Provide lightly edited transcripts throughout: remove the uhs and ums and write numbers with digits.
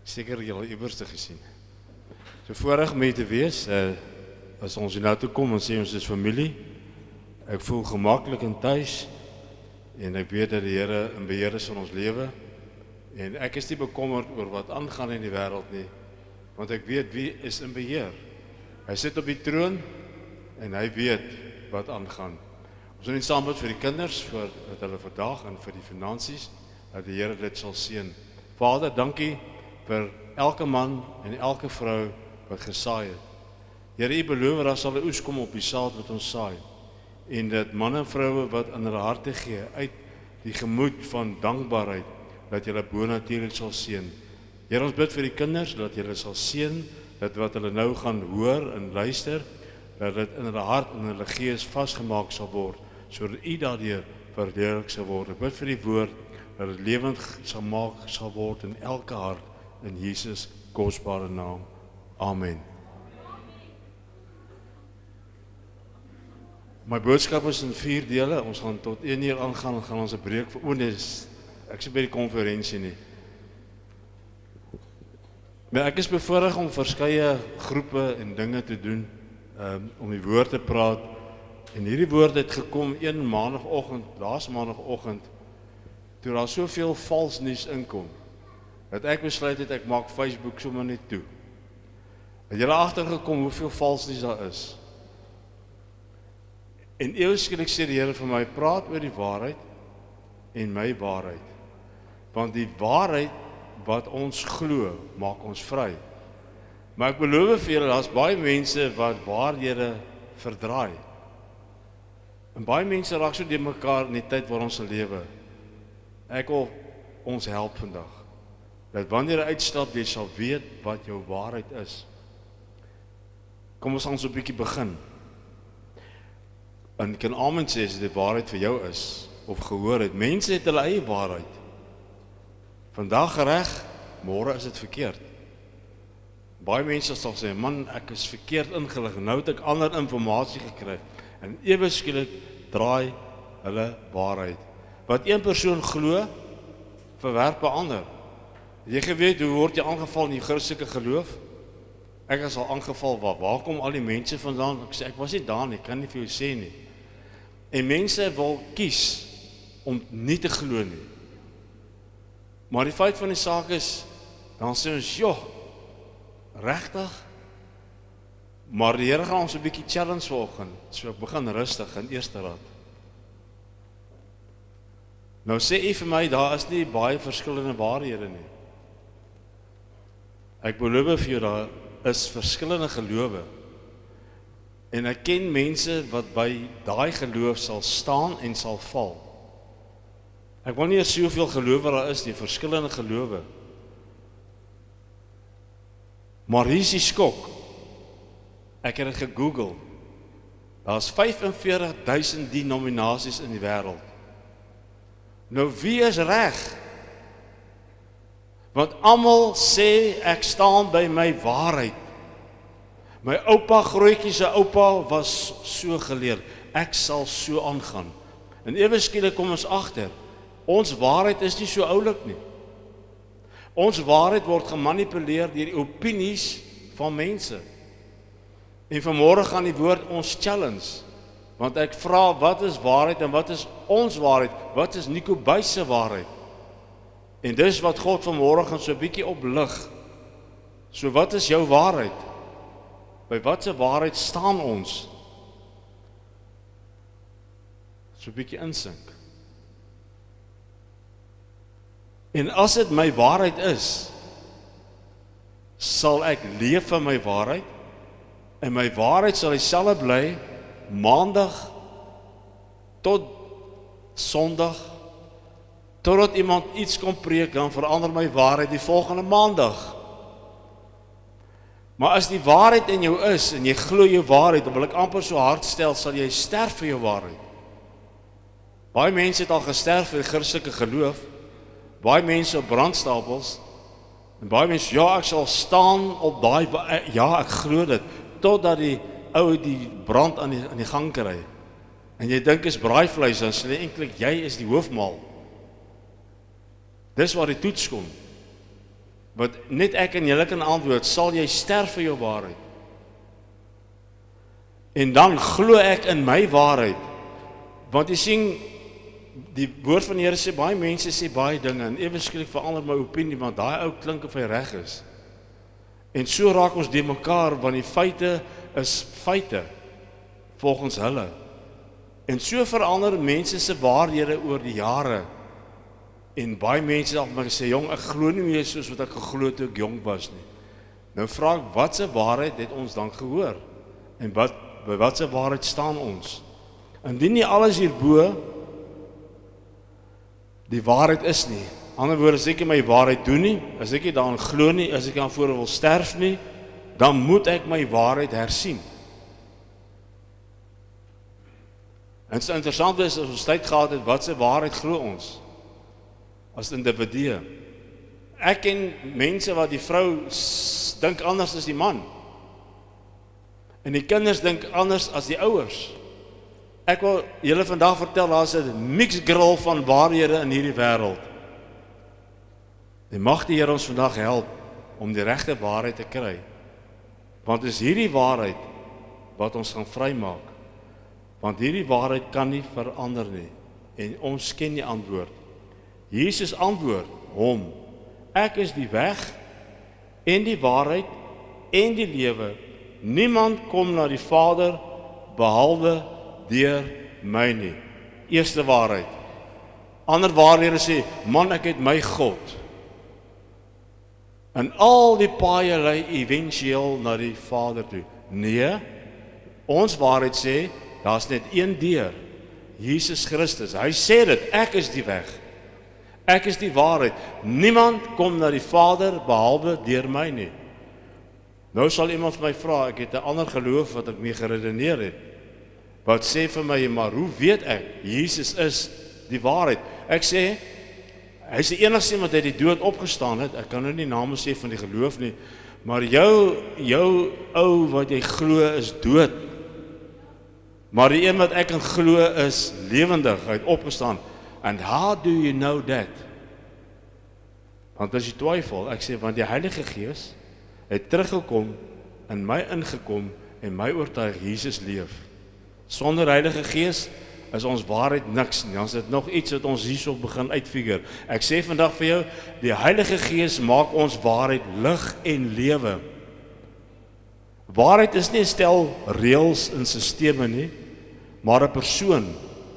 Seker julle iewers te gesien. So voorreg om hier te wees, as ons hier nou toe kom en sê ons is familie, ek voel gemaklik en tuis, en ek weet dat die Here in beheer is van ons lewe, en ek is nie bekommerd oor wat aangaan in die wêreld nie, want ek weet wie is in beheer. Hy sit op die troon, en hy weet wat aangaan. Ons doen saam met vir die kinders, vir hulle vandag en vir die finansies, dat die Here dit sal seën. Vader, dankie vir elke man en elke vrou wat gesaai het. Here, U beloof daar sal 'n oes kom op die saad wat ons saai. En dat manne en vroue wat in hulle harte gee, uit die gemoed van dankbaarheid, dat Jy hulle bonatuurlik sal seën. Here, ons bid vir die kinders, dat Jy hulle sal seën, dat wat hulle nou gaan hoor en luister, dat dit in hulle hart en hulle gees vasgemaak sal word, sodat U daardeur verheerlik sal word. Ek bid vir die woord, dat dit lewend sal word in elke hart, in Jesus kosbare naam. Amen. My boodskap is in 4 dele. Ons gaan tot 1 uur aangaan en gaan ons 'n breek vir ek is by die konferensie nie. Maar ek is bevoorreg om verskeie groepe en dinge te doen, om die woord te praat. En hierdie woord het gekom een maandagoggend, laas maandagoggend, toe daar soveel vals nuus inkom, dat ek besluit het, ek maak Facebook sommer net toe. Het julle agtergekom hoeveel vals nuus daar is? En ewe skielik sê die Here vir my, praat oor die waarheid en my waarheid. Want die waarheid wat ons glo, maak ons vry. Maar ek beloof vir julle, daar's baie mense wat waarhede verdraai. En baie mense raak so deur mekaar in die tyd waar ons lewe. Ek wil ons help vandag, dat wanneer jy uitstap, jy sal weet wat jou waarheid is. Kom ons gaan so 'n bietjie begin. En kan amen sê as dit waarheid vir jou is, of gehoor het. Mense het hulle eie waarheid. Vandag reg, môre is dit verkeerd. Baie mense sal sê, man, ek is verkeerd ingelig, nou het ek ander inligting gekry. En ewe skielik draai hulle waarheid. Wat een persoon glo, verwerp 'n ander. Jy geweet, hoe word jy aangeval in die Christelike geloof? Ek is al aangeval, waar kom al die mense vandaan? Ek sê, ek was nie daar nie, kan nie vir jou sê nie. En mense wil kies om nie te glo nie. Maar die feit van die saak is, dan sê ons, joh, regtig? Maar die Here gaan ons 'n bietjie challenge vanoggend, so ek begin rustig in eerste raad. Nou sê U vir my, daar is nie baie verskillende waarhede nie. Ek beloof vir jou, daar is verskillende gelowe. En ek ken mense wat by daai geloof sal staan en sal val. Ek wil nie eers soveel gelowe daar is nie, verskillende gelowe. Maar hier is die skok. Ek het dit gegoogel. Daar's 45,000 denominasies in die wêreld. Nou wie is reg? Want almal sê ek staan by my waarheid. My oupa grootjie se oupa was so geleer. Ek sal so aangaan. En ewe skielik kom ons agter, ons waarheid is nie so oulik nie. Ons waarheid word gemanipuleer deur die opinies van mense. En vanmôre gaan die woord ons challenge. Want ek vra, wat is waarheid en wat is ons waarheid? Wat is Nikobus se waarheid? En dis wat God vanmôre gaan so 'n bietjie oplig. So wat is jou waarheid? By watse waarheid staan ons? So 'n bietjie insink. En as dit my waarheid is, sal ek leef van my waarheid, en my waarheid sal dieselfde bly, Maandag tot Sondag, totdat iemand iets kom preek, dan verander my waarheid die volgende Maandag. Maar as die waarheid in jou is, en jy glo jou waarheid, dan wil ek amper so hard stel, sal jy sterf vir jou waarheid. Baie mense het al gesterf vir die Christelike geloof, baie mense op brandstapels, en baie mense, ja, ek sal staan op daai, ja, ek glo dit, totdat die ou die brand aan die gang kry. En jy dink is braaivleis, dan sê jy eintlik, jy is die hoofmaal. Dis waar die toets kom. wat net ek en julle kan antwoord, sal jy sterf vir jou waarheid? En dan glo ek in my waarheid, want jy sien, die woord van die Here sê, baie mense sê baie dinge, en ewe skielik verander my opinie, want daai ou klink of hy reg is. En so raak ons die mekaar, want die feite is feite, volgens hulle. En so verander mense se waarhede oor die jare. En baie mense het my gesê, jong, ek glo nie meer soos wat ek geglo toe ek jong was nie. Nou vra ek, wat se waarheid het ons dan gehoor? En by wat se waarheid staan ons? Indien nie alles hierbo die waarheid is nie, ander woorde, as ek nie my waarheid doen nie, as ek nie daarin glo nie, as ek aan voor wil sterf nie, dan moet ek my waarheid hersien. En so interessant is, as ons tyd gehad het, wat se waarheid glo ons? As individue. Ek ken mense wat die vrou dink anders as die man. En die kinders dink anders as die ouers. Ek wil julle vandag vertel, daar is 'n mixed grill van waarhede in hierdie wêreld. En mag die Here ons vandag help om die regte waarheid te kry. Want is hierdie waarheid wat ons gaan vrymaak. Want hierdie waarheid kan nie verander nie. En ons ken die antwoord. Jesus antwoord hom, ek is die weg en die waarheid en die lewe. Niemand kom na die Vader behalwe deur my nie. Eerste waarheid. Ander waarhede sê, man, ek het my God. En al die paaie lei eventueel na die Vader toe. Nee, ons waarheid sê, daar's net een deur, Jesus Christus. Hy sê dit, ek is die weg. Ek is die waarheid. Niemand kom na die Vader behalwe deur my nie. Nou sal iemand vir my vra, ek het 'n ander geloof wat ek mee geredeneer het. Wat sê vir my, maar hoe weet ek? Jesus is die waarheid. Ek sê, hy is die enigste wat uit die dood opgestaan het. Ek kan nou nie name sê van die geloof nie, maar jou ou wat jy glo is dood. Maar die een wat ek kan glo is lewendig, hy het opgestaan. And how do you know that? Want as jy twyfel, ek sê, want die Heilige Gees het teruggekom, in my ingekom, en my oortuig, Jesus leef. Sonder Heilige Gees is ons waarheid niks nie, dan is dit nog iets wat ons hierso begin uitfigure. Ek sê vandag vir jou, die Heilige Gees maak ons waarheid lig en lewe. Waarheid is nie 'n stel reëls en sisteme nie, maar 'n persoon,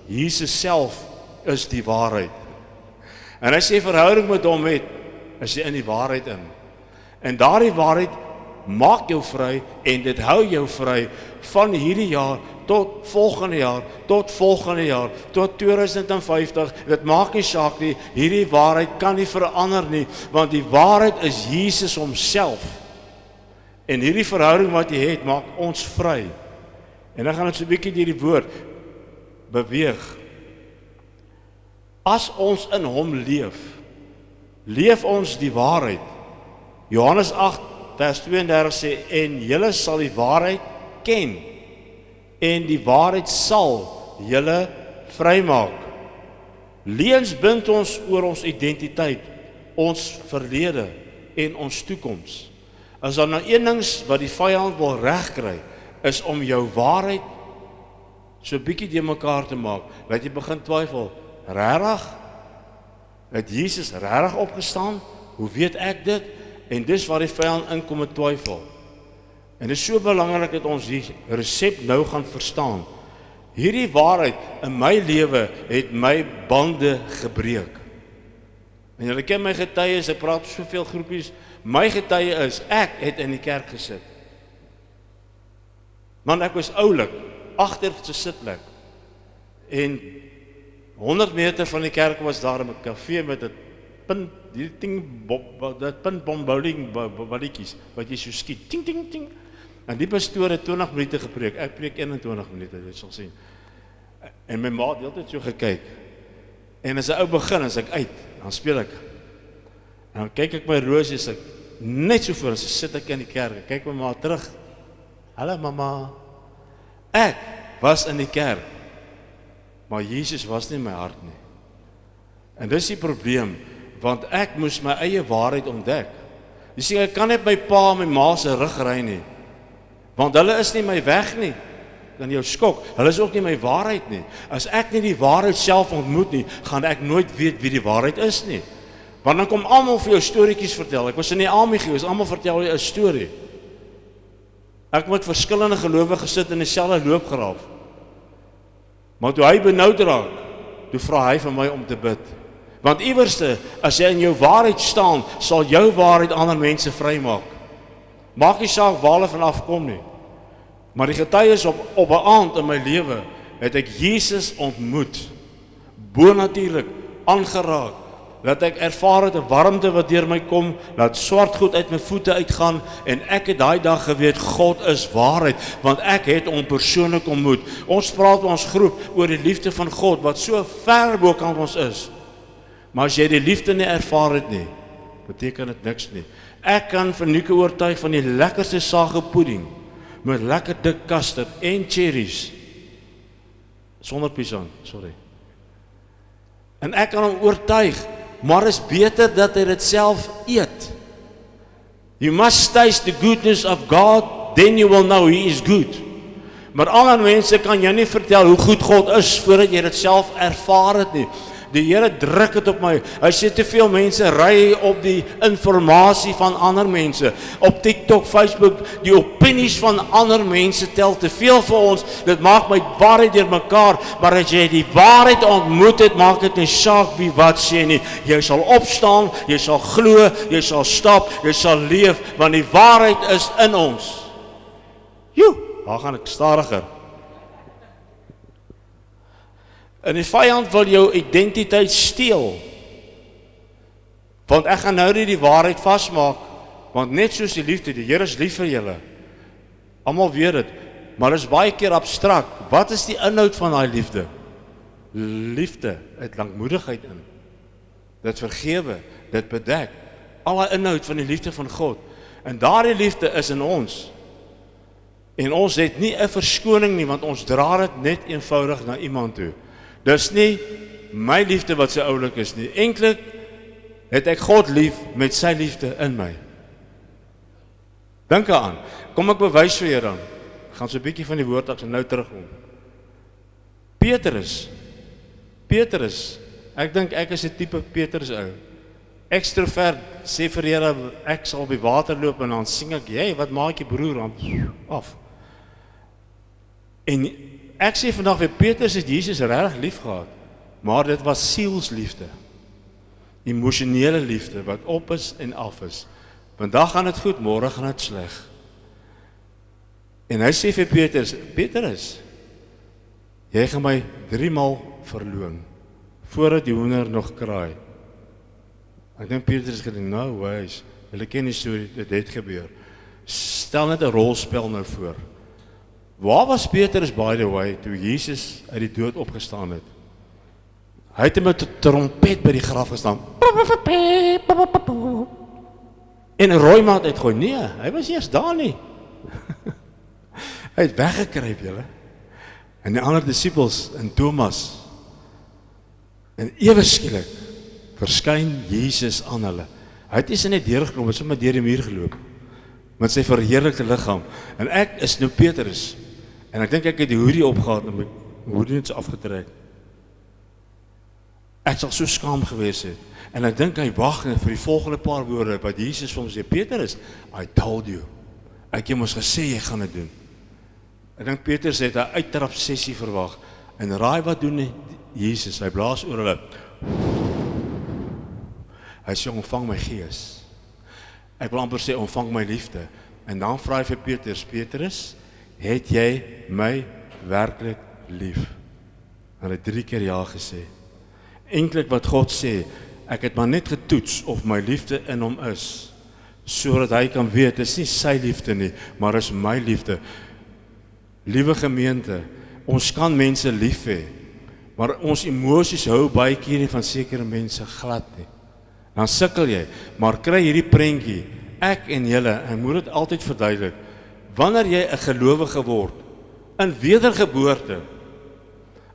Jesus self is die waarheid. En as jy verhouding met hom het, is jy in die waarheid in. En daardie waarheid maak jou vry en dit hou jou vry van hierdie jaar tot volgende jaar, tot 2050, dit maak nie saak nie, hierdie waarheid kan nie verander nie, want die waarheid is Jesus homself. En hierdie verhouding wat jy het, maak ons vry. En dan gaan ons so 'n bietjie deur die woord beweeg. As ons in hom leef ons die waarheid. Johannes 8 vers 32 sê, en julle sal die waarheid ken, en die waarheid sal julle vrymaak. Leuns bind ons oor ons identiteit, ons verlede en ons toekoms. As daar nou een ding wat die vyand wil regkry, is om jou waarheid so 'n bietjie de mekaar te maak, dat jy begin twyfel, regtig? Het Jesus regtig opgestaan? Hoe weet ek dit? En dis waar die vyand inkom met twyfel. En dit is so belangrik dat ons die resep nou gaan verstaan. Hierdie waarheid in my lewe het my bande gebreek. En julle ken my getuies, ek praat soveel groepies, my getuie is, ek het in die kerk gesit. Man, ek was oulik, agter se sitplek. En 100 meter van die kerk was daar 'n kafee met 'n punt, die ding, dat puntbom bowling balletjies, wat jy so skiet, ting, ting, ting. En die pastoor het 20 minute gepreek, ek preek 21 minute, jy sal sien. En my ma het heeltyd so gekyk. En as 'n ou begin, as ek uit, dan speel ek. En dan kyk ek my rosies, ek net so voor, so sit ek in die kerk, kyk my ma terug. Hallo mama. Ek was in die kerk, maar Jesus was nie in my hart nie. En dis die probleem, want ek moes my eie waarheid ontdek. Jy sien, ek kan net my pa en my ma se rug ry nie, want hulle is nie my weg nie. Dan jou skok, hulle is ook nie my waarheid nie. As ek nie die waarheid self ontmoet nie, gaan ek nooit weet wie die waarheid is nie. Want dan kom almal vir jou storieetjies vertel. Ek was in die army gewees, almal vertel jy 'n storie. Ek moet verskillende gelowiges sit in dieselfde loopgraaf. Maar toe hy benoud raak, toe vra hy van my om te bid. Want iewerste, as jy in jou waarheid staan, sal jou waarheid ander mense vrymaak. Maak nie saak waar hulle vanaf kom nie. Maar die getuies op 'n aand in my lewe, het ek Jesus ontmoet, bonatuurlik, aangeraak, dat ek ervaar het 'n warmte wat deur my kom, laat swart goed uit my voete uitgaan, en ek het daai dag geweet, God is waarheid, want ek het hom persoonlik ontmoet. Ons praat by ons groep oor die liefde van God, wat so ver bokant ons is. Maar as jy die liefde nie ervaar het nie, beteken dit niks nie. Ek kan vir Nico oortuig van die lekkerste sagepudding, met lekker dik custard en cherries, sonder piesang, sorry. En ek kan hom oortuig, maar is beter dat hy dit self eet. You must taste the goodness of God, then you will know He is good. Maar ander mense kan jy nie vertel hoe goed God is, voordat jy dit self ervaar het nie. Die Here druk dit op my. Hy sê te veel mense ry op die informasie van ander mense. Op TikTok, Facebook, die opinies van ander mense tel te veel vir ons. Dit maak my waarheid deur mekaar, maar as jy die waarheid ontmoet het, maak dit nie saak wie wat sê nie. Jy sal opstaan, jy sal glo, jy sal stap, jy sal leef, want die waarheid is in ons. Joe, daar gaan ek stadiger. En die vyand wil jou identiteit steel. Want ek gaan nou nie die waarheid vasmaak, want net soos die liefde, die Here is lief vir julle. Almal weet dit, maar dit is baie keer abstrakt. Wat is die inhoud van daai liefde? Liefde het lankmoedigheid in. Dit vergewe, dit bedek. Al die inhoud van die liefde van God. En daardie liefde is in ons. En ons het nie 'n verskoning nie, want ons dra dit net eenvoudig na iemand toe. Dis nie my liefde wat so oulik is nie. Eintlik het ek God lief met sy liefde in my. Dink daaraan. Kom ek bewys vir jou dan. Ek gaan so 'n bietjie van die woord af en nou terugkom. Petrus. Ek dink ek is 'n tipe Petrus ou. Extrovert, sê vir Here, ek sal op die water loop en dan sing ek, "Jy, wat maak jy broer?" dan af. En ek sê vandag weer, Petrus het Jesus regtig lief gehad, maar dit was sielsliefde. Emosionele liefde, wat op is en af is. Vandag gaan dit goed, môre gaan dit sleg. En hy sê vir Petrus, jy gaan my 3 maal verloon, voordat die hoender nog kraai. Ek dink Petrus gedink, nou wys, julle ken die storie, dit het gebeur. Stel net 'n rolspel nou voor. Waar was Petrus, by the way, toe Jesus uit die dood opgestaan het? Hy het met 'n trompet by die graf gestaan. En 'n rooi maat uitgooi. Nee, hy was eers daar nie. Hy het weggekruip, julle. En die ander disippels en Thomas. En ewe skielik verskyn Jesus aan hulle. Hy het nie net deurgekom, hy het sommer deur die muur geloop met sy verheerlikte liggaam. En ek is nou Petrus. En ek dink ek het die hoodie opgehad en my hoodie net so afgetrek. Ek sal so skaam gewees het. En ek dink hy wag vir die volgende paar woorde wat Jesus vir hom sê, Petrus, I told you. Ek het mos gesê jy gaan dit doen. Ek dink Petrus het 'n uittrap sessie verwag. En raai wat doen Jesus? Hy blaas oor hulle. Hy sê, ontvang my gees. Ek wil amper sê, ontvang my liefde. En dan vra hy vir Petrus, het jy my werklik lief? En hy het 3 keer ja gesê. Eintlik wat God sê, ek het maar net getoets of my liefde in hom is, sodat hy kan weet, dit is nie sy liefde nie, maar is my liefde. Liewe gemeente, ons kan mense lief hê, maar ons emosies hou baie keer nie van sekere mense glad nie. Dan sukkel jy, maar kry hierdie prentjie, ek en julle, en moet dit altyd verduidelik, wanneer jy 'n gelowige word, in wedergeboorte,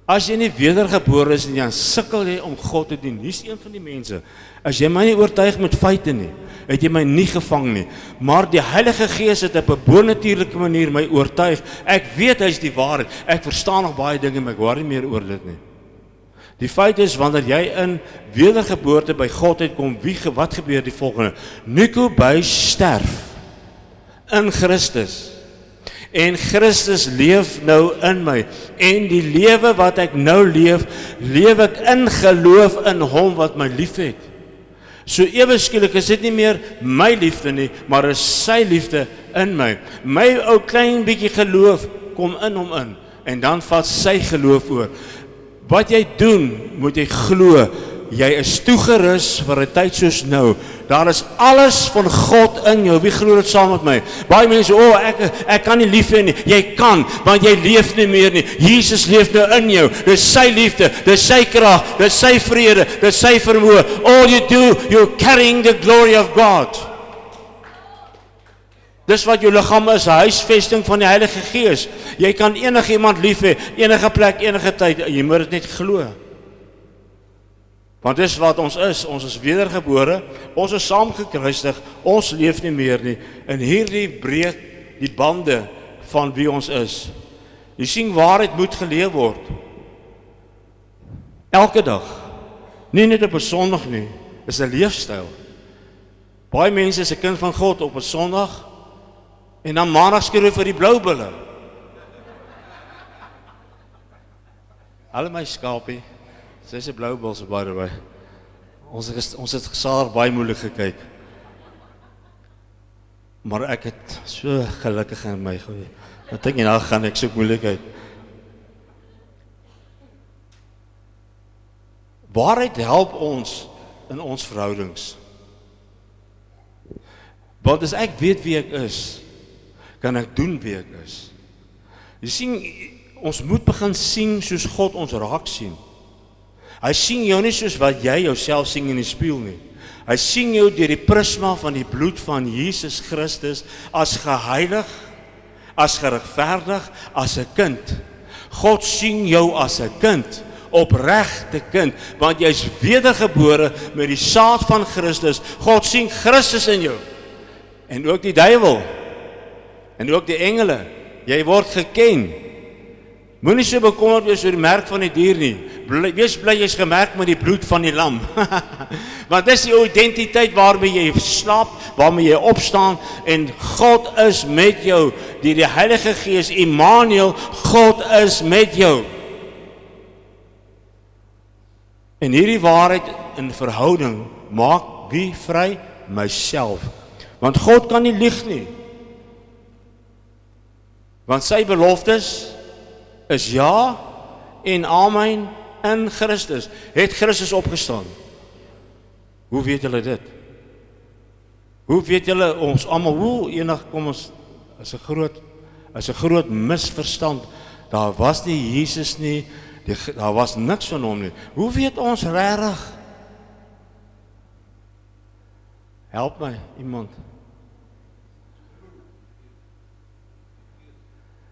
as jy nie wedergebore is, dan sukkel jy om God te dien. Hier's een van die mense, as jy my nie oortuig met feite nie, het jy my nie gevang nie. Maar die Heilige Gees het op 'n bonatuurlike manier my oortuig. Ek weet hy is die waarheid. Ek verstaan nog baie dinge, maar ek worry nie meer oor dit nie. Die feit is, wanneer jy in wedergeboorte by God uitkom, wat gebeur die volgende? Nico Buys sterf in Christus. En Christus leef nou in my. En die lewe wat ek nou leef ek in geloof in hom wat my liefhet. So ewe skielik is dit nie meer my liefde nie, maar is sy liefde in my. My ou klein bietjie geloof kom in hom in. En dan vat sy geloof oor. Wat jy doen, moet jy glo. Jy is toegerus vir 'n tyd soos nou. Daar is alles van God in jou. Wie glo dit saam met my? Baie mense, ek kan nie lief hê nie. Jy kan, want jy leef nie meer nie. Jesus leef nou in jou. Dis sy liefde, dis sy krag, dis sy vrede, dis sy vermoë. All you do, you're carrying the glory of God. Dis wat jou liggaam is, 'n huisvesting van die Heilige Gees. Jy kan enige iemand lief hê, enige plek, enige tyd. Jy moet dit net glo. Want dis wat ons is wedergebore, ons is saamgekruisig, ons leef nie meer nie. En hierdie breek die bande van wie ons is. Jy sien, waarheid moet geleef word. Elke dag. Nie net op 'n Sondag nie, is 'n leefstyl. Baie mense is 'n kind van God op 'n Sondag, en dan Maandag skryf vir die blou bulle. Alle my skapie. Sy's 'n blou bul, so by the way. Ons het gesaar baie moeilik gekyk. Maar ek het so gelukkig in my gewees. Ek dink nou gaan ek so moeilikheid. Waarheid help ons in ons verhoudings. Want as ek weet wie ek is, kan ek doen wie ek is. Jy sien, ons moet begin sien soos God ons raak sien. Hy sien jou nie soos wat jy jouself sien in die spieël nie. Hy sien jou deur die prisma van die bloed van Jesus Christus as geheilig, as geregverdig, as 'n kind. God sien jou as 'n kind, opregte kind, want jy's wedergebore met die saad van Christus. God sien Christus in jou. En ook die duiwel. En ook die engele. Jy word geken. Moenie so bekommerd wees oor die merk van die dier nie. Wees bly jy's gemerk met die bloed van die lam. Want dis die identiteit waarmee jy slaap, waarmee jy opstaan, en God is met jou. Die Heilige Gees, Immanuel, God is met jou. En hierdie waarheid in verhouding maak wie vry? Myself. Want God kan nie lieg nie. Want sy beloftes is ja en amen in Christus. Het Christus opgestaan? Hoe weet julle dit? Hoe weet julle ons almal, kom ons, is 'n groot misverstand. Daar was nie Jesus nie, daar was niks van hom nie. Hoe weet ons regtig? Help my, iemand.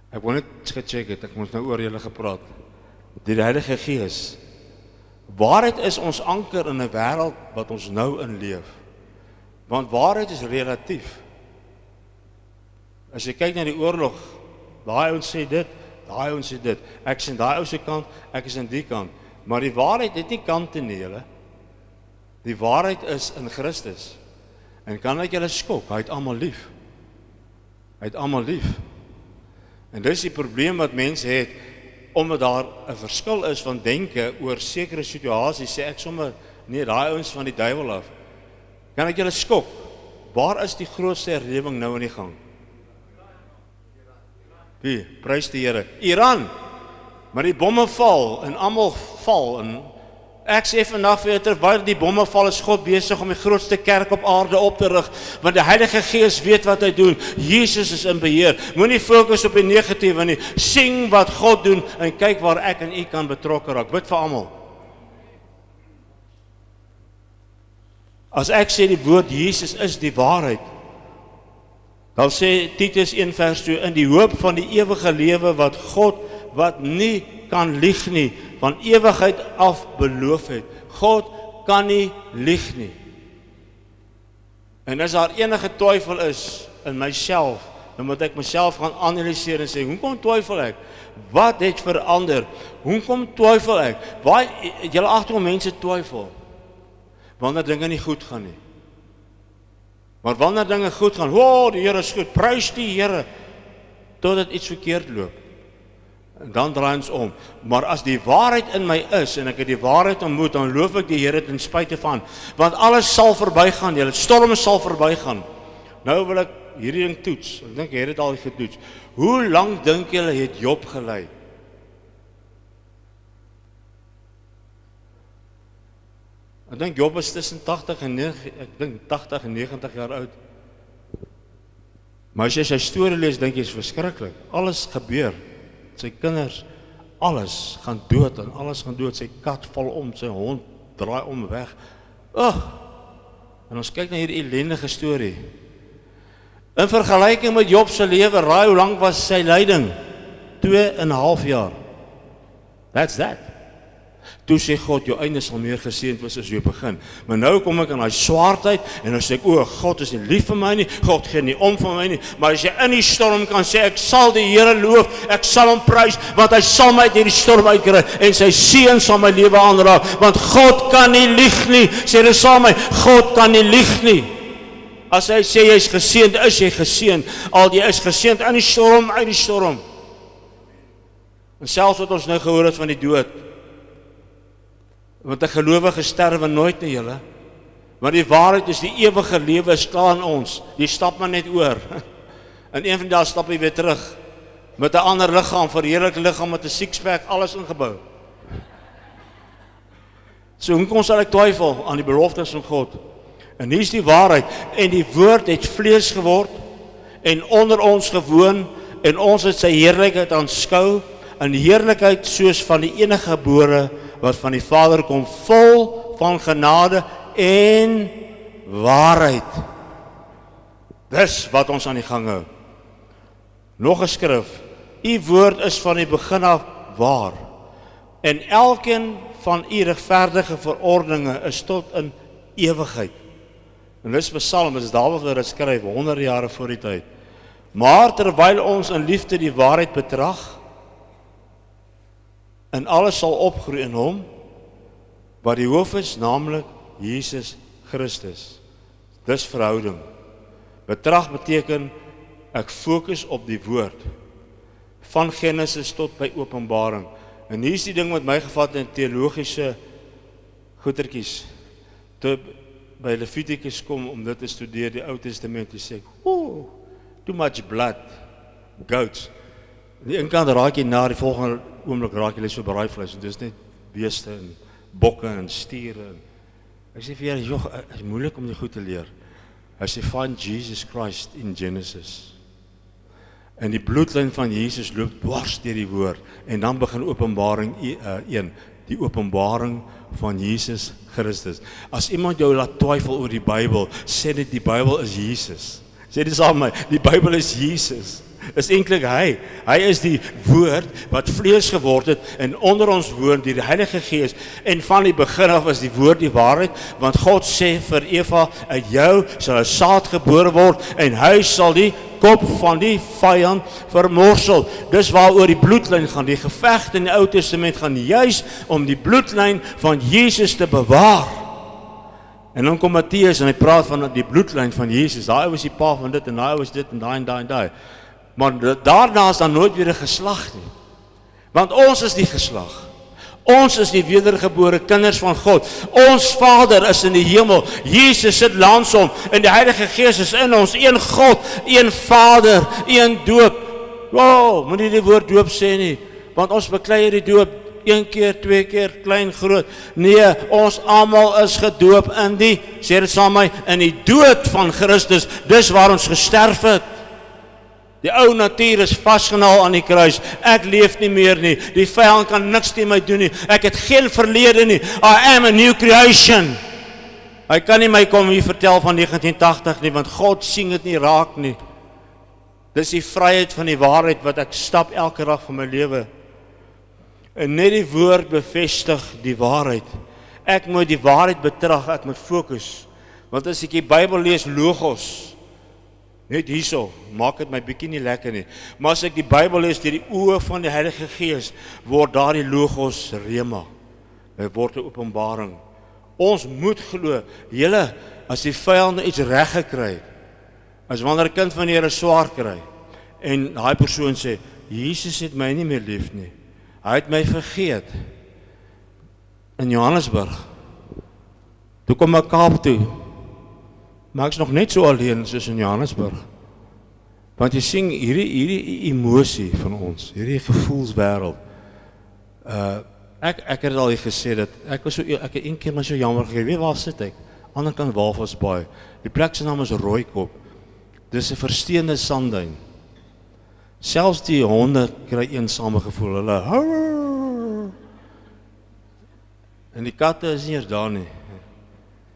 Ek wil net gecheck het, ek moet nou oor julle gepraat. Die Heilige Gees. Waarheid is ons anker in 'n wêreld wat ons nou in leef. Want waarheid is relatief. As jy kyk na die oorlog, daai ouens sê dit, daai ouens sê dit. Ek is aan daai ou se kant, ek is aan die kant. Maar die waarheid het nie kante nie, julle. Die waarheid is in Christus. En kan ek julle skok, hy het almal lief. Hy het almal lief. En dis die probleem wat mense het, omdat daar 'n verskil is van denke oor sekere situasies, sê ek sommer, nee, daai ouens van die duiwel af. Kan ek julle skok? Waar is die grootste herlewing nou in die gang? Wie? Prys die Here. Iran. Maar die bomme val en almal val en ek sê vandag vir julle, terwyl die bomme val, is God besig om die grootste kerk op aarde op te rig, want die Heilige Gees weet wat hy doen. Jesus is in beheer. Moenie fokus op die negatiewe nie. Sien wat God doen en kyk waar ek en u kan betrokke raak. Bid vir almal. As ek sê die woord Jesus is die waarheid, dan sê Titus 1:2, in die hoop van die ewige lewe wat God, wat nie kan lieg nie, van ewigheid af beloof het. God kan nie lieg nie. En as daar enige twyfel is in myself, dan moet ek myself gaan analiseer en sê, hoekom twyfel ek? Wat het verander? Hoekom twyfel ek? Waar het julle agterkom mense twyfel? Wanneer dinge nie goed gaan nie. Maar wanneer dinge goed gaan, die Here is goed, prys die Here, totdat iets verkeerd loop. En dan draai ons om. Maar as die waarheid in my is, en ek het die waarheid ontmoet, dan loof ek die Here ten spyte van, want alles sal verbygaan, julle storme sal verbygaan. Nou wil ek hierdie ding toets, ek dink jy het dit al getoets. Hoe lang dink julle het Job gelei? Ek dink Job is tussen 80 en 90 jaar oud. Maar as jy sy storie lees, dink jy is verskriklik. Alles gebeur. Sy kinders, alles gaan dood en alles gaan dood. Sy kat val om, sy hond draai om weg. En ons kyk na hierdie ellendige storie. In vergelyking met Job se lewe, raai hoe lank was sy lyding? 2,5 jaar. That's that. Toe sê God, jou einde sal meer geseënd wees as jou begin. Maar nou kom ek aan daai swaardheid en dan sê ek, God is nie lief vir my nie, God gee nie om vir my nie, maar as jy in die storm kan sê, ek sal die Here loof, ek sal hom prys, want hy sal my uit hierdie storm uitkry, en sy seën sal my lewe aanraak, want God kan nie lieg nie, sê dit saam my, God kan nie lieg nie. As hy sê jy is geseënd, is jy geseënd, al jy is geseënd in die storm, uit die storm. En selfs wat ons nou gehoor het van die dood, want 'n gelowige sterwe nooit nie, julle. Want die waarheid is die ewige lewe is klaar in ons. Jy stap maar net oor. En een van die dae stap jy weer terug met 'n ander liggaam, verheerlikte liggaam met 'n sixpack, alles ingebou. So hoekom sal ek twyfel aan die beloftes van God? En hier is die waarheid, en die woord het vlees geword en onder ons gewoon en ons het sy heerlikheid aanskou, 'n heerlikheid soos van die enige gebore wat van die Vader kom, vol van genade en waarheid. Dis wat ons aan die gang hou. Nog 'n skrif, u woord is van die begin af waar, en elkeen van u regverdige verordeninge is tot in ewigheid. En dis Psalm, dis Dawid wat dit skryf, 100 jare voor die tyd. Maar terwyl ons in liefde die waarheid betrag, en alles sal opgroei in hom, wat die hoof is, naamlik Jesus Christus. Dis verhouding. Betrag beteken, ek fokus op die woord, van Genesis tot by Openbaring. En hier is die ding wat my gevat in teologiese goetertjies, toe by Levitikus kom om dit te studeer, die Ou Testament, die sê, too much blood, goats. En die inkant raak jy na, die volgende oomblik raak jy so braaivleis, en dis net beeste en bokke en stiere. Ek sê vir julle, het is moeilik om dit goed te leer. Hy sê, find Jesus Christ in Genesis. En die bloedlyn van Jesus loop dwars deur die woord, en dan begin Openbaring 1, die openbaring van Jesus Christus. As iemand jou laat twyfel oor die Bybel, sê dit die Bybel is Jesus. Sê dit saam met my, die Bybel is Jesus. Is eintlik hy. Hy is die woord wat vlees geword het en onder ons woon, die Heilige Gees. En van die begin af is die woord die waarheid, want God sê vir Eva, uit jou sal 'n saad gebore word en hy sal die kop van die vyand vermorsel. Dis waaroor die bloedlyn gaan. Die geveg in die Ou Testament gaan juis om die bloedlyn van Jesus te bewaar. En dan kom Matteus en hy praat van die bloedlyn van Jesus. Daai was die pa van dit en daai was dit en daai en daai en daai. Maar daarna is dan nooit weer 'n geslag nie. Want ons is die geslag. Ons is die wedergebore kinders van God. Ons Vader is in die hemel. Jesus sit langs hom en die Heilige Gees is in ons. Een God, een Vader, een doop. Moet nie die woord doop sê nie, want ons beklei die doop 1 keer, 2 keer, klein, groot. Nee, ons almal is gedoop in die, sê dit saam met my, in die dood van Christus. Dis waar ons gesterf het. Die ou natuur is vasgenaal aan die kruis. Ek leef nie meer nie. Die vyand kan niks teen my doen nie. Ek het geen verlede nie. I am a new creation. Hy kan nie my kom hier vertel van 1980 nie, want God sien dit nie raak nie. Dis die vryheid van die waarheid wat ek stap elke dag van my lewe. En net die woord bevestig die waarheid. Ek moet die waarheid betrag, ek moet fokus. Want as ek die Bybel lees, logos, net hierso, maak dit my bietjie nie lekker nie. Maar as ek die Bybel lees deur die oë van die Heilige Gees, word daardie logos rema. Dit word 'n openbaring. Ons moet glo, julle, as die vyand iets reg gekry het, as wanneer 'n kind van die Here swaar kry, en daai persoon sê, Jesus het my nie meer lief nie. Hy het my vergeet. In Johannesburg. Toe kom ek Kaap toe. Maar ek's nog net so alleen soos in Johannesburg. Want jy sien hierdie emosie van ons, hierdie gevoelswêreld. Ek het al gesê dat ek het een keer maar so jammer gekry. Weet waar sit ek? Ander kant Walvisbaai. Die plek se naam is Rooikop. Dis 'n versteende sandduin. Selfs die honde kry eensame gevoel. Hulle en die katte is nie eers daar nie.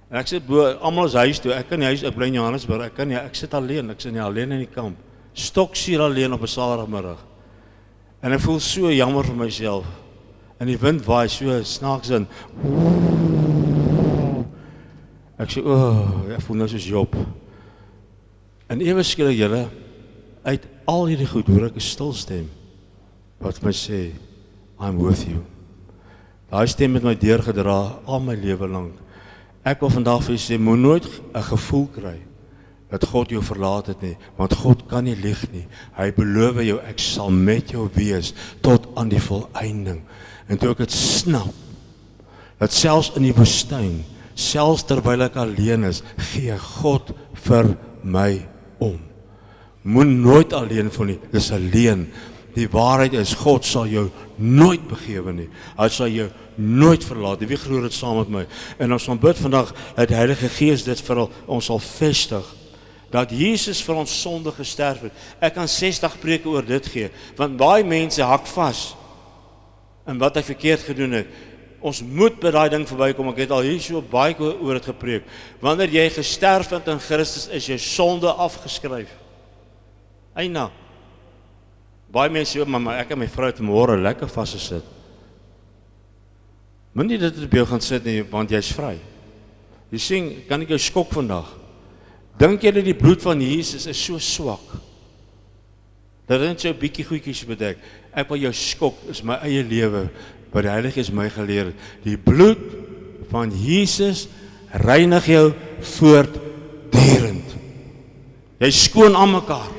En ek sit bo, almal is huis toe. Ek kan nie huis, ek bly in Johannesburg. Ek sit alleen. Ek sit nie alleen in die kamp. Stoksiel alleen op 'n Saterdagmiddag. En ek voel so jammer vir myself. En die wind waai so snaaks in. Ek sê, ek voel nou soos Job. En ewe skielik julle, uit al hierdie goed hoor ek 'n stil stem wat my sê, I'm with you. Daai stem het my deurgedra al my lewe lank. Ek wil vandag vir julle sê, moet nooit 'n gevoel kry dat God jou verlaat het nie, want God kan nie lieg nie. Hy beloof jou, ek sal met jou wees tot aan die volëinding. En toe ek het snap, dat selfs in die woestyn, selfs terwyl ek alleen is, gee God vir my om. Moet nooit alleen voel nie, dis alleen. Die waarheid is, God sal jou nooit begewe nie. Hy sal jou nooit verlaat. Wie glo dit saam met my? En ons gaan bid vandag, dat die Heilige Gees dit vir ons sal vestig. Dat Jesus vir ons sonde gesterf het. Ek kan 60 preke oor dit gee, want baie mense hak vas in wat hy verkeerd gedoen het. Ons moet by daai ding verbykom. Ek het al hier so baie oor dit gepreek. Wanneer jy gesterf het in Christus, is jou sonde afgeskryf. Eina. Baie mense sê, maar ek en my vrou het môre lekker vasgesit. Moenie dit op jou gaan sit nie, want jy's vry. Jy sien, kan ek jou skok vandag? Dink jy dat die bloed van Jesus is so swak? Dat dit so 'n bietjie goedjies bedek. Ek wil jou skok, is my eie lewe, wat die Heilige Gees my geleer het. Die bloed van Jesus reinig jou voortdurend. Jy skoon aan mekaar.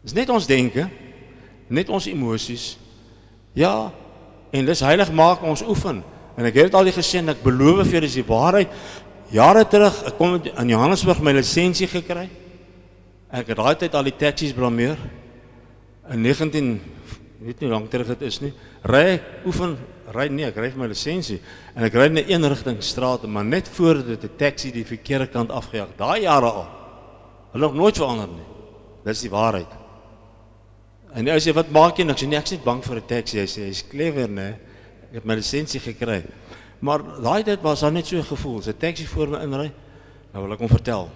Dis net ons denke, net ons emosies. Ja, en dis heilig maak ons oefen. En ek het dit al gesê en ek beloof vir julle dis die waarheid. Jare terug, ek kom in Johannesburg my lisensie gekry. Ek het daai tyd al die taxi's blameer. In 19, weet nie hoe lank terug dit is nie. Ek ry my lisensie. En ek ry in 'n eenrigting straat, maar net voor dit 'n taxi die verkeerde kant afgejaag. Daai jare al. Hulle nog nooit verander nie. Dis die waarheid. En hy sê, wat maak jy? En ek sê, nee, ek is net bang vir 'n taxi. Hy sê, hy's clever, né? Ek het my lisensie gekry. Maar daai tyd was daar net so 'n gevoel. As 'n taxi voor my inry, nou wil ek hom vertel.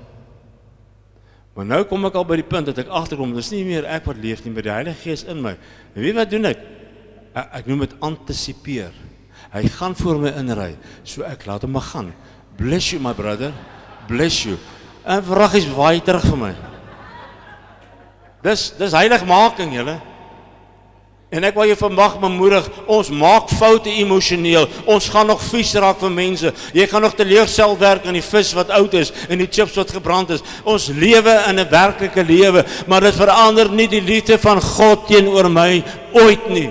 Maar nou kom ek al by die punt dat ek agterkom, dis nie meer ek wat leef nie, maar die Heilige Gees in my. En weet wat doen ek? Ek noem dit antisipeer. Hy gaan voor my inry, so ek laat hom maar gaan. Bless you, my brother. Bless you. En vragies waai terug vir my. Dis heiligmaking, julle. En ek wil jou vandag bemoedig, ons maak foute emosioneel, ons gaan nog vies raak vir mense, jy gaan nog teleurgesteld werk aan die vis wat oud is, en die chips wat gebrand is, ons lewe in 'n werklike lewe, maar dit verander nie die liefde van God teenoor my ooit nie.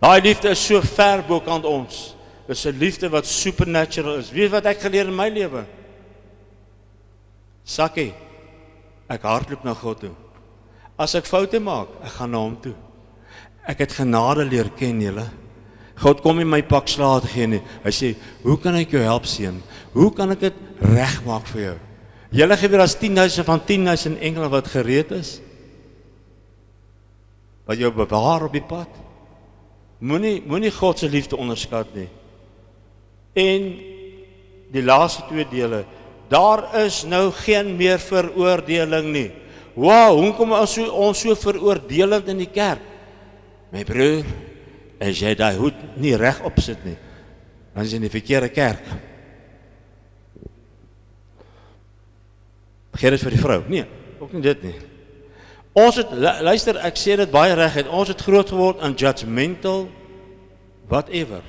Daai liefde is so ver bokant ons, dis 'n liefde wat supernatural is. Weet wat ek geleer in my lewe? Sakkie, ek hardloop na God toe. As ek foute maak, ek gaan na hom toe. Ek het genade leer ken, julle. God kom nie my pak slaag te gee nie. Hy sê, hoe kan ek jou help, seun? Hoe kan ek dit regmaak vir jou? Julle gebeur as 10.000 van 10.000 engele wat gereed is, wat jou bewaar op die pad. Moenie God se liefde onderskat nie. En die laaste 2 dele, daar is nou geen meer veroordeling nie. Wow, hoe kom ons so veroordelend in die kerk? My broer, as jy daai hoed nie reg opsit nie, dan is jy in die verkeerde kerk. Gee dit vir die vrou? Nee, ook nie dit nie. Ons het, luister, ek sê dit baie reguit, ons het groot geword in judgmental, whatever.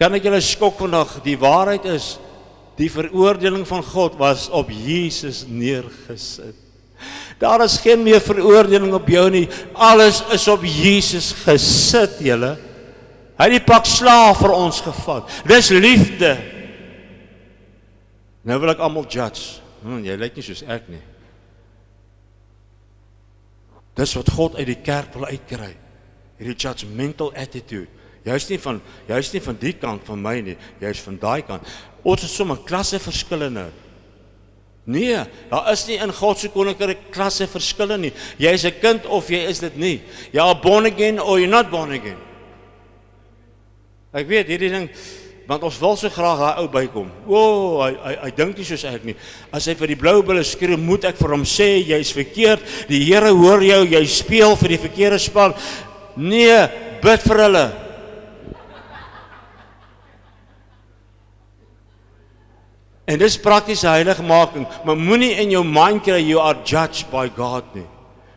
Kan ek julle skok vandag, die waarheid is, die veroordeling van God was op Jesus neergesit. Daar is geen meer veroordeling op jou nie, alles is op Jesus gesit, julle. Hy het die pak slaaf vir ons gevat, dis liefde. Nou wil ek almal judge, jy lyk nie soos ek nie. Dis wat God uit die kerk wil uitkry, hierdie judgmental attitude. Jy is nie van die kant van my nie, jy is van daai kant. Ons is sommer klasse verskille nou. Nee, daar is nie in God se koninkryk klasse verskille nie. Jy is 'n kind of jy is dit nie. Jy are born again or you're not born again. Ek weet hierdie ding, want ons wil so graag daai ou bykom. Hy dink nie soos ek nie. As hy vir die blou bulle skree, moet ek vir hom sê, jy is verkeerd, die Here hoor jou, jy speel vir die verkeerde span. Nee, bid vir hulle. En dis praktiese heiligmaking, maar moenie in jou mind kry, you are judged by God nie.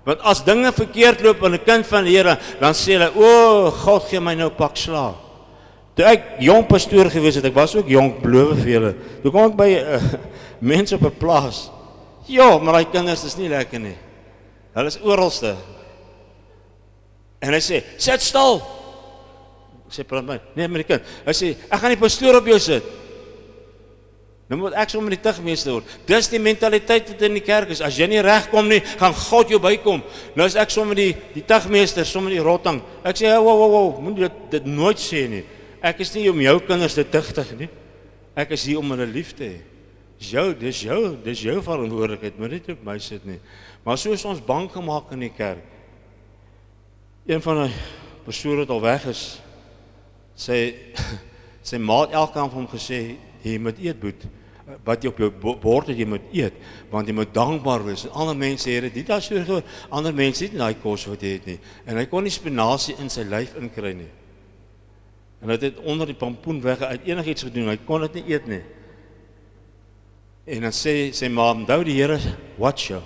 Want as dinge verkeerd loop in 'n kind van die Here, dan sê hulle, God gee my nou pak slaag. Toe ek jong pastoor gewees het, ek was ook jong, beloof vir julle. Toe kom ek by mense op 'n plaas. Ja, maar die kinders is nie lekker nie. Hulle is oralste. En hy sê, sit stil. Ek sê, praat my. Nee, met die kind. Hy sê, ek gaan die pastoor op jou sit. Nou moet ek sommer die tigmeester word. Dis die mentaliteit wat in die kerk is. As jy nie reg kom nie, gaan God jou bykom. Nou is ek sommer die tigmeester, sommer die rottang. Ek sê, wow, moet jy dit nooit sê nie. Ek is nie om jou kinders te tigtig nie. Ek is hier om hulle lief te hê. Dis jou verantwoordelikheid, moet dit op my sit nie. Maar so is ons bang gemaak in die kerk. Een van die pastore wat al weg is, sy maat elke aan hom gesê, jy moet eet, boet. Wat jy op jou bord het, jy moet eet, want jy moet dankbaar wees. En ander mense het dit daar so gehoor, ander mense het nie daai kos wat jy het nie. En hy kon nie spinasie in sy lyf inkry nie. En hy het onder die pampoen weg uit enigiets gedoen, hy kon dit nie eet nie. En dan sê sy ma, onthou die Here, watch jou.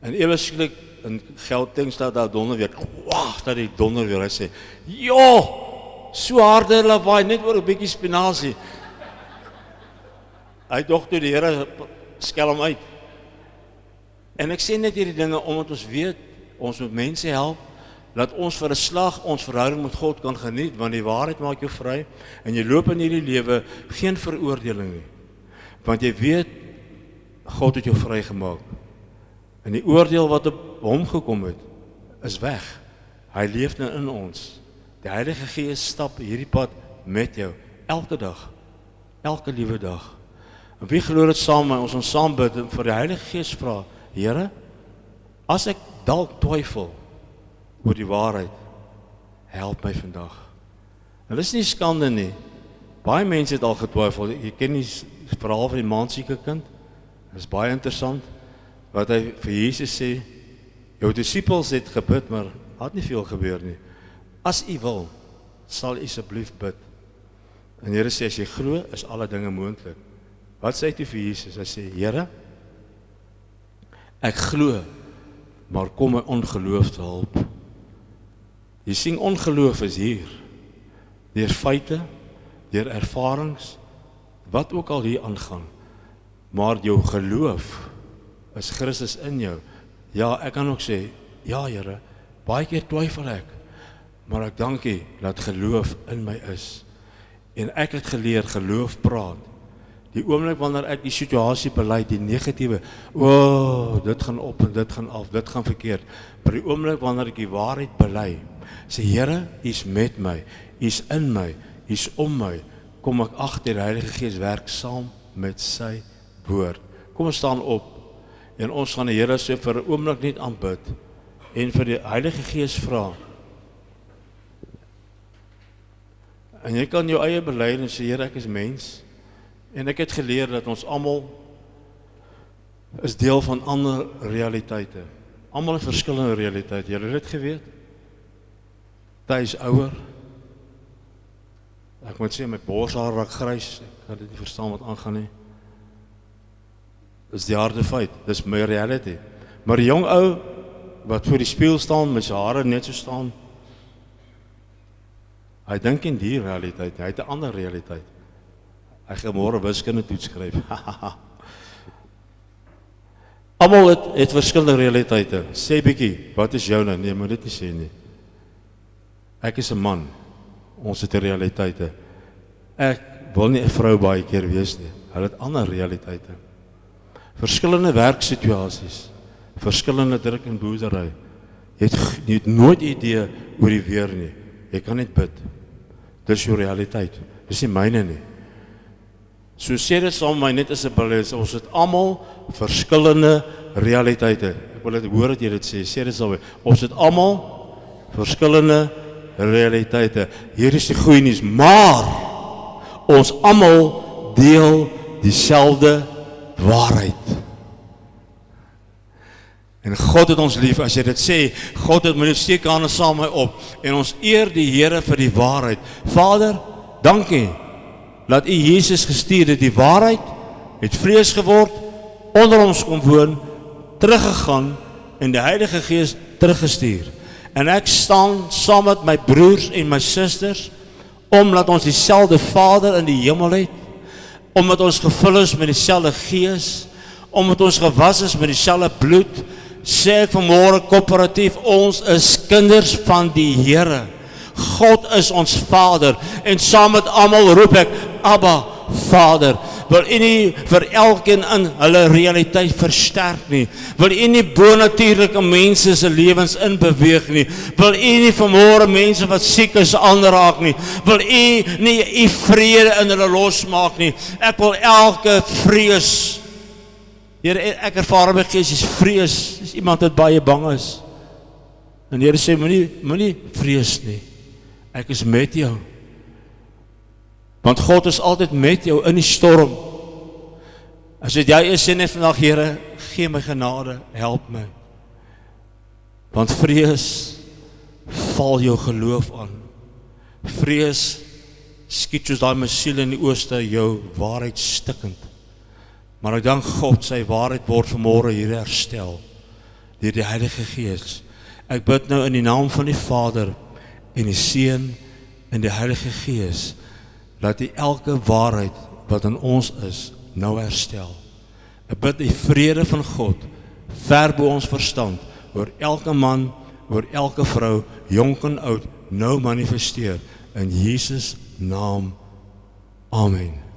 En ewe skielik in Gauteng staat daar donder weer, dat die donder weer, hy sê, so harde lawaai, net oor 'n bietjie spinasie. Hy dog toe die Here skel hom uit. En ek sê net hierdie dinge, omdat ons weet, ons moet mense help, dat ons vir 'n slag ons verhouding met God kan geniet, want die waarheid maak jou vry, en jy loop in hierdie lewe, geen veroordeling nie. Want jy weet, God het jou vrygemaak. En die oordeel wat op hom gekom het, is weg. Hy leef nou in ons. Die Heilige Gees stap hierdie pad met jou, elke dag, elke liewe dag. En wie glo dit saam met ons saam bid en vir die Heilige Gees vra, Here, as ek dalk twyfel oor die waarheid, help my vandag. En dit is nie skande nie. Baie mense het al getwyfel. Jy ken die verhaal van die maansieke kind? Dit is baie interessant, wat hy vir Jesus sê, jou disippels het gebid, maar het nie veel gebeur nie. As u wil, sal u asseblief bid. En Here sê, as jy glo, is alle dinge moontlik. Wat sê hy toe vir Jesus? Hy sê, Here, ek glo, maar kom my ongeloof te help. Jy sien, ongeloof is hier. Deur feite, deur ervarings, wat ook al hier aangaan. Maar jou geloof is Christus in jou. Ja, ek kan ook sê, ja Here, baie keer twyfel ek, maar ek dank U dat geloof in my is. En ek het geleer, geloof praat. Die oomblik wanneer ek die situasie bely, die negatiewe, dit gaan op en dit gaan af, dit gaan verkeerd. Maar die oomblik wanneer ek die waarheid bely, sê Here, U is met my, U is in my, U is om my, kom ek agter die Heilige Gees werk saam met sy woord. Kom ons staan op, en ons gaan die Here so vir 'n oomblik net aanbid, en vir die Heilige Gees vra. En jy kan jou eie bely en sê, Here, ek is mens, en ek het geleer dat ons almal is deel van ander realiteite. Almal 'n verskillende realiteit. Jy het dit geweet? Tuis ouer, moet sê, my borshaar raak grys, ek kan dit nie verstaan wat aangaan nie. Dis die harde feit, dis my reality. Maar die jong ou, wat voor die spieël staan, met sy hare net so staan, hy dink in die realiteit, hy het 'n ander realiteit. Hy gaan môre wiskunde toets skryf. Almal het verskillende realiteite. Sê bietjie, wat is joune? Nee, moet dit nie sê nie. Ek is 'n man. Ons het 'n realiteite. Ek wil nie 'n vrou baie keer wees nie. Hulle het ander realiteite. Verskillende werksituasies, verskillende druk en boerdery. Jy het nooit idee oor die weer nie. Jy kan net bid. Dis jou realiteit. Dis nie myne nie. So sê dit saam my net asseblief, ons het almal verskillende realiteite. Ek wil dit hoor dat jy dit sê dit saam my. Ons het almal verskillende realiteite. Hier is die goeie nuus, maar ons almal deel dieselfde waarheid. En God het ons lief, as jy dit sê, God het my lief, steek hande saam my op, en ons eer die Here vir die waarheid. Vader, dankie, dat U Jesus gestuur het, die waarheid, het vlees geword, onder ons kom woon, teruggegaan, en die Heilige Gees teruggestuur. En ek staan saam met my broers en my susters, omdat ons dieselfde Vader in die hemel het, omdat ons gevul is met dieselfde Gees, omdat ons gewas is met dieselfde bloed, sê ek vanmôre koöperatief, ons is kinders van die Here. God is ons Vader, en saam met almal roep ek, Abba, Vader. Wil U nie vir elkeen in hulle realiteit versterk nie? Wil U nie bonatuurlike mense se lewens inbeweeg nie? Wil U nie vanmôre mense wat siek is aanraak nie? Wil U nie U vrede in hulle losmaak nie? Ek wil elke vrees, Here, ek ervaar my gees is vrees, is iemand wat baie bang is. En Here sê, moenie vrees nie. Ek is met jou. Want God is altyd met jou in die storm. As dit jy is, sê net vandag, Here, gee my genade, help my. Want vrees val jou geloof aan. Vrees skiet soos daai missiel in die ooste jou waarheid stikkend. Maar ek dank God, sy waarheid word vanmôre hier herstel deur die Heilige Gees. Ek bid nou in die naam van die Vader en die Seun en die Heilige Gees, dat die elke waarheid wat in ons is, nou herstel. Ek bid die vrede van God, ver bo ons verstand, oor elke man, oor elke vrou, jonk en oud, nou manifesteer, in Jesus naam, Amen.